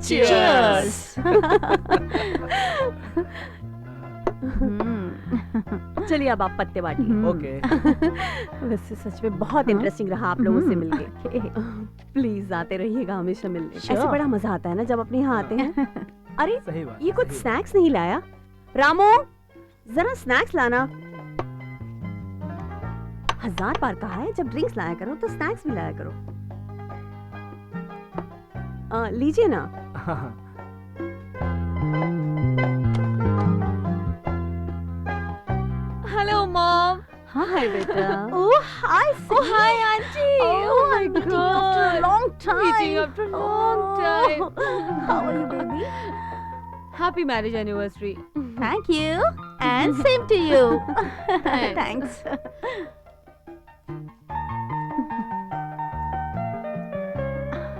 Cheers! चलिए अब आप पत्ते बांटिए। ओके। वैसे सच में बहुत इंटरेस्टिंग रहा आप लोगों से मिलके। प्लीज आते रहिएगा हमेशा मिलने। ऐसे बड़ा मजा आता है ना जब अपने यहाँ आते हैं। अरे सही बात। ये कुछ स्नैक्स नहीं लाया? रामो जरा स्नैक्स लाना। 1000 बार कहा है जब ड्रिंक्स लाया करो तो स्नैक्स भी लाया करो। लीजिए ना। Hello, Mom. हाय बेटा। Oh, hi, Oh, hi, Auntie. Oh my meeting you God. after a long time. Meeting after a long time. How are you, baby? Happy marriage anniversary. Thank you. And same to you. Thanks.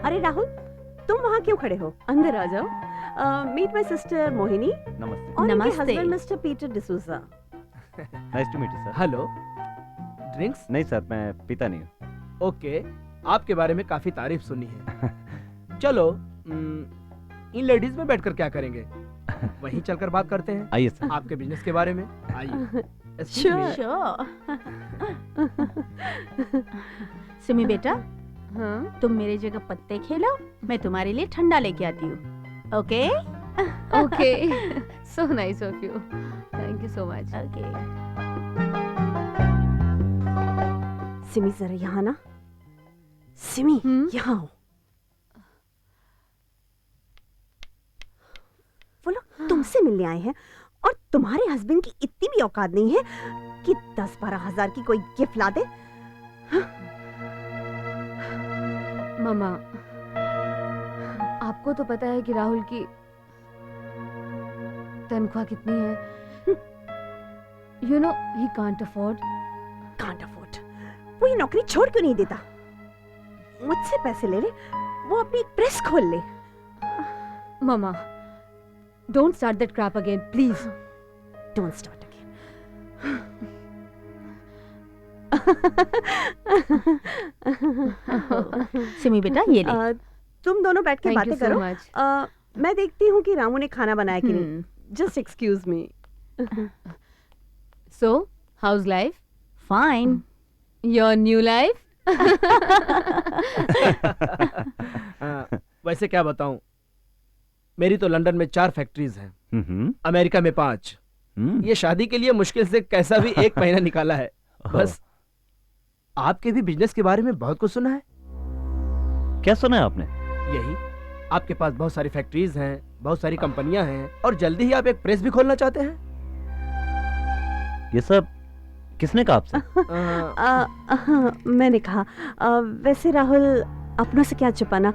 अरे राहुल, तुम वहाँ क्यों खड़े हो? अंदर आ जाओ। Meet my sister Mohini नमस्ते। और उनके नमस्ते। Husband mister Peter D'Souza. Nice to meet you sir. Hello. Drinks? नहीं सर, मैं पीता नहीं हूँ। ओके। आपके बारे में काफी तारीफ सुनी है। चलो इन लेडीज में बैठकर क्या करेंगे? वहीं चलकर बात करते हैं आइए सर। आपके बिजनेस के बारे में। आइए। Excuse me. Sure. सुमी बेटा, हाँ? तुम मेरी जगह पत्ते खेलो, मैं तुम्हारे लिए ठंडा लेके आती हूँ। Okay? Okay. So nice of you. Thank you so much. Okay. Simi जरा यहाँ ना। सिमी यहाँ आओ। वो लोग तुमसे मिलने आए हैं और तुम्हारे हस्बैंड की इतनी भी औकात नहीं है कि 10-12 हजार की कोई गिफ्ट ला दे। मामा, आपको तो पता है कि राहुल की तनख्वाह कितनी है। You know, he can't afford. Can't afford. वो ये नौकरी छोड़ क्यों नहीं देता? मुझसे पैसे ले ले, वो अपनी प्रेस खोल ले। Mama, don't start that crap again, please. Don't start again. Sumi बेटा, ये ले। तुम दोनों बैठ के Thank बातें you so करो। much. मैं देखती हूँ कि रामू ने खाना बनाया कि नहीं। Just excuse me. So, how's life? Fine. Your new life? वैसे क्या बताऊं, मेरी तो लंदन में 4 फैक्ट्रीज हैं, हम्म। अमेरिका में 5। ये शादी के लिए मुश्किल से कैसा भी 1 महीना निकाला है। बस आपके भी बिजनेस के बारे में बहुत कुछ सुना है। क्या सुना है आपने? यही, आपके पास बहुत सारी फैक्ट्रीज हैं, बहुत सारी कंपनियां हैं और जल्दी ही आप एक प्रेस भी खोलना चाहते हैं। ये सब किसने कहा आपसे? मैंने कहा वैसे राहुल, अपनों से क्या छुपाना।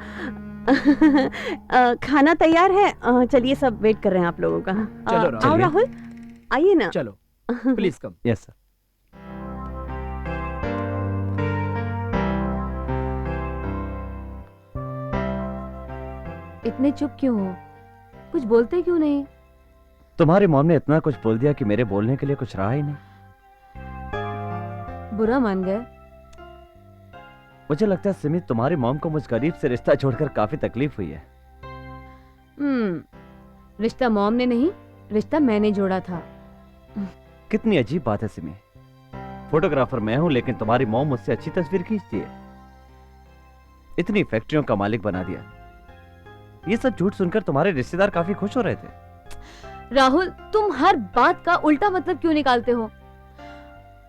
खाना तैयार है। चलिए, सब वेट कर रहे हैं आप लोगों का। चलो आओ राहुल, आइए ना। चलो प्लीज कम। Yes sir. इतने चुप क्यों हो? कुछ बोलते क्यों नहीं? तुम्हारी मॉम ने इतना कुछ बोल दिया कि मेरे बोलने के लिए कुछ रहा ही नहीं। बुरा मान गए? मुझे लगता है सिमी, तुम्हारी मॉम को मुझ गरीब से रिश्ता छोड़कर काफी तकलीफ हुई है। रिश्ता मॉम ने नहीं, रिश्ता मैंने जोड़ा था। कितनी अजीब बात है सिमी। फोटोग्राफर मैं हूं, लेकिन तुम्हारी मॉम मुझसे अच्छी तस्वीर खींचती है। इतनी फैक्ट्रियों का मालिक बना दिया। ये सब झूठ सुनकर तुम्हारे रिश्तेदार काफी खुश हो रहे थे। राहुल, तुम हर बात का उल्टा मतलब क्यों निकालते हो?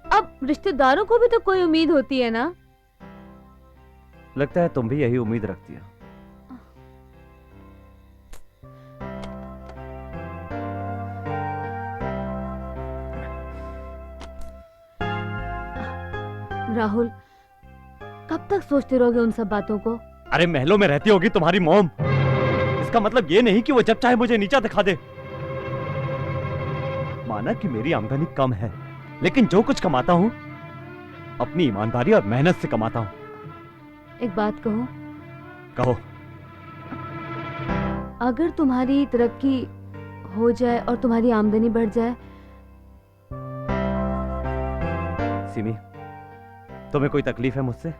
अब रिश्तेदारों को भी तो कोई उम्मीद होती है ना। लगता है तुम भी यही उम्मीद रखती हो। राहुल, कब तक सोचते रहोगे उन सब बातों को? अरे महलों में रहती होगी तुम्हारी मॉम। इसका मतलब ये नहीं कि वो जब चाहे मुझे नीचा दिखा दे। माना कि मेरी आमदनी कम है, लेकिन जो कुछ कमाता हूं अपनी ईमानदारी और मेहनत से कमाता हूं। एक बात कहूं? कहो। अगर तुम्हारी तरक्की हो जाए और तुम्हारी आमदनी बढ़ जाए। सिमी, तुम्हें कोई तकलीफ है मुझसे?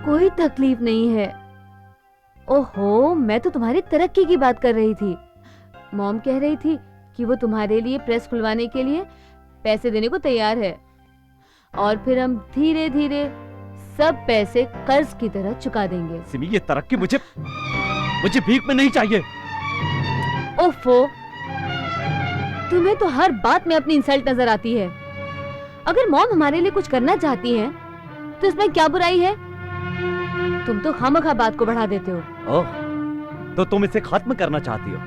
कोई तकलीफ नहीं है, ओहो, मैं तो तुम्हारी तरक्की की बात कर रही थी। मॉम कह रही थी कि वो तुम्हारे लिए प्रेस खुलवाने के लिए पैसे देने को तैयार है और फिर हम धीरे धीरे सब पैसे कर्ज की तरह चुका देंगे। सिमी, ये तरक्की मुझे भीख में नहीं चाहिए। ओफो, तुम्हें तो हर बात में अपनी इंसल्ट नजर आती है। अगर मॉम हमारे लिए कुछ करना चाहती है तो इसमें क्या बुराई है? तुम तो खामखा बात को बढ़ा देते हो। ओह, तो तुम इसे खत्म करना चाहती हो?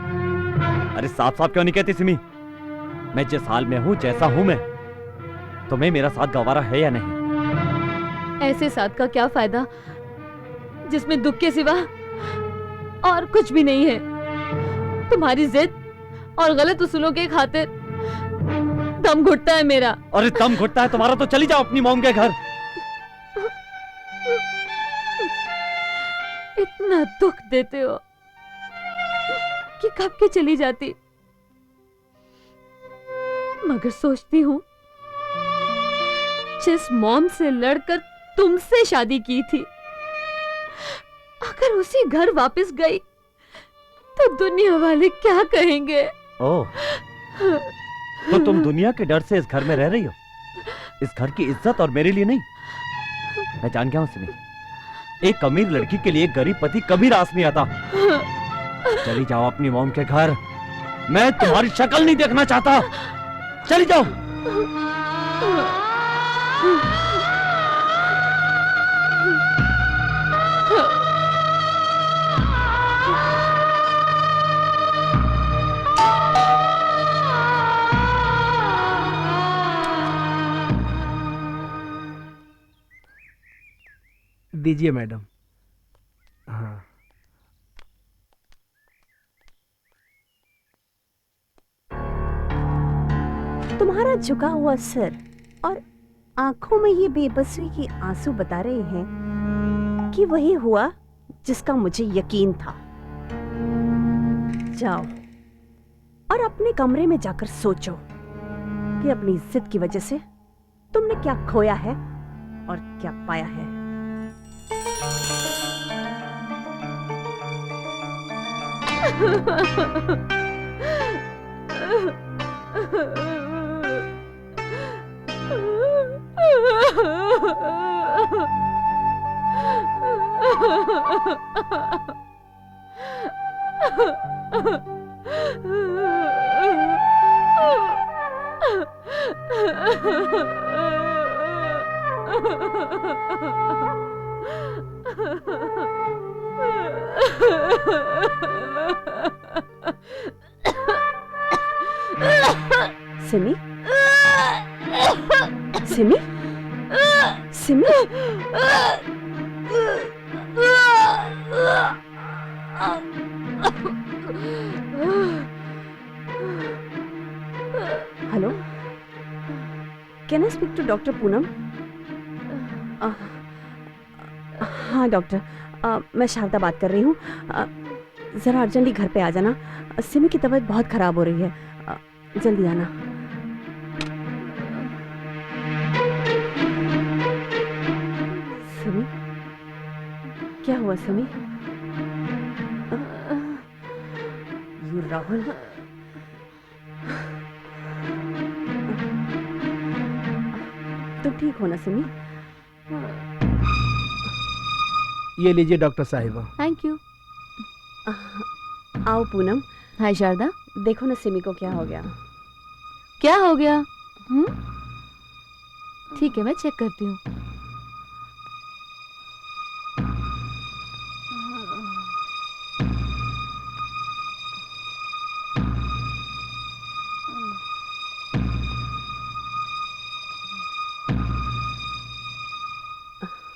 अरे साफ साफ क्यों नहीं कहती सिमी? मैं जिस हाल में हूँ, जैसा हूँ मैं, तुम्हें मेरा साथ गवारा है या नहीं? ऐसे साथ का क्या फायदा जिसमें दुख के सिवा और कुछ भी नहीं है। तुम्हारी जिद और गलत उसूलों के खातिर दम घुटता है मेरा। अरे दम घुटता है तुम्हारा तो चली जाओ अपनी मॉम के घर। इतना दुख देते हो कि कब के चली जाती, मगर सोचती हूँ जिस मॉम से लड़कर तुमसे शादी की थी, अगर उसी घर वापस गई तो दुनिया वाले क्या कहेंगे? ओह, तो तुम दुनिया के डर से इस घर में रह रही हो? इस घर की इज्जत और मेरे लिए नहीं? मैं जान गया हूं सिमी, एक अमीर लड़की के लिए गरीब पति कभी रास नहीं आता। चली जाओ अपनी मॉम के घर, मैं तुम्हारी शक्ल नहीं देखना चाहता। चली जाओ। दीजिए मैडम। हाँ, तुम्हारा झुका हुआ सिर और आंखों में ये बेबसी के आंसू बता रहे हैं कि वही हुआ जिसका मुझे यकीन था। जाओ और अपने कमरे में जाकर सोचो कि अपनी जिद की वजह से तुमने क्या खोया है और क्या पाया है। Simi, Simi, Simi, hello, can I speak to doctor Poonam? हाँ डॉक्टर, मैं शारदा बात कर रही हूँ। ज़रा अर्जेंटली घर पे आ जाना। सिमी की तबीयत बहुत ख़राब हो रही है, जल्दी आना। सिमी, क्या हुआ सिमी? यू राहुल, तुम ठीक हो ना सिमी? ये लीजिए डॉक्टर साहिबा। Thank you. आओ पूनम। हाय शारदा। देखो ना सिमी को क्या हो गया। क्या हो गया? ठीक है, मैं चेक करती हूँ।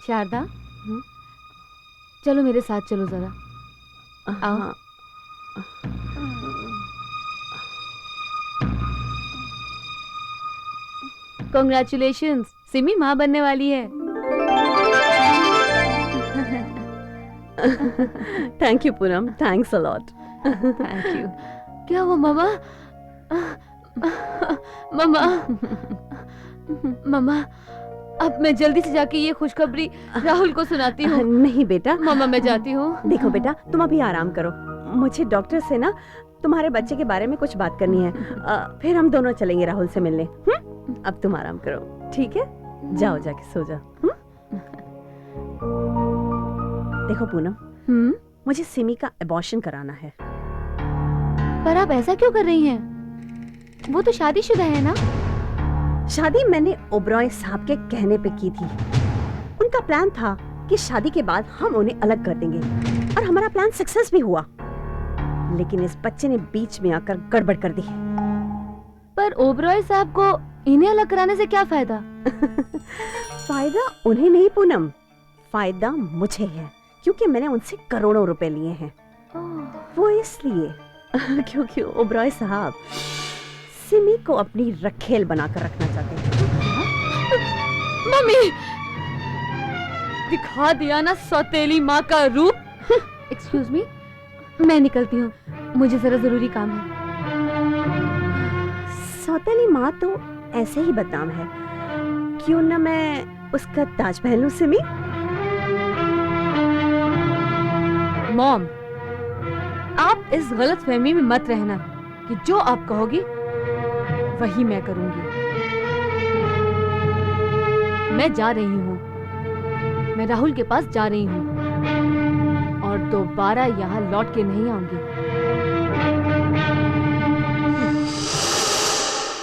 शारदा, चलो मेरे साथ चलो जरा। आओ। हाँ। Congratulations, सिमी माँ बनने वाली है। Thank you Poonam, thanks a lot. Thank you. क्या हुआ मामा? मामा, मामा, अब मैं जल्दी से जाके ये खुशखबरी राहुल को सुनाती हूँ। नहीं बेटा, मामा मैं जाती हूँ। देखो बेटा, तुम अभी आराम करो। मुझे डॉक्टर से ना तुम्हारे बच्चे के बारे में कुछ बात करनी है। फिर हम दोनों चलेंगे राहुल से मिलने। अब तुम आराम करो, ठीक है? जाओ जाके सो जाओ। देखो पूनम, मुझे सिमी का अबॉर्शन कराना है। पर आप ऐसा क्यों कर रही हैं? वो तो शादीशुदा है ना? शादी मैंने ओबरॉय साहब के कहने पे की थी। उनका प्लान था कि शादी के बाद हम उन्हें अलग कर देंगे, और हमारा प्लान सक्सेस भी हुआ। लेकिन इस बच्चे ने बीच में आकर गड़बड़ कर दी। पर ओबरॉय साहब को इन्हें अलग कराने से क्या फायदा? फायदा उन्हें नहीं पूनम, फायदा मुझे है, क्योंकि मैंने उनसे करोड़ों रुपए लिए हैं। वो इसलिए क्योंकि ओबरॉय साहब सिमी को अपनी रखेल बनाकर रखना चाहते हैं। मम्मी, दिखा दिया ना सौतेली माँ का रूप। एक्सक्यूज मी, मैं निकलती हूँ, मुझे जरा जरूरी काम है। सौतेली माँ तो ऐसे ही बदनाम है, क्यों ना मैं उसका ताज पहन लूं सिमी? मॉम, आप इस गलतफहमी में मत रहना कि जो आप कहोगी वही मैं करूंगी। मैं जा रही हूँ, मैं राहुल के पास जा रही हूँ और दोबारा यहाँ लौट के नहीं आऊंगी।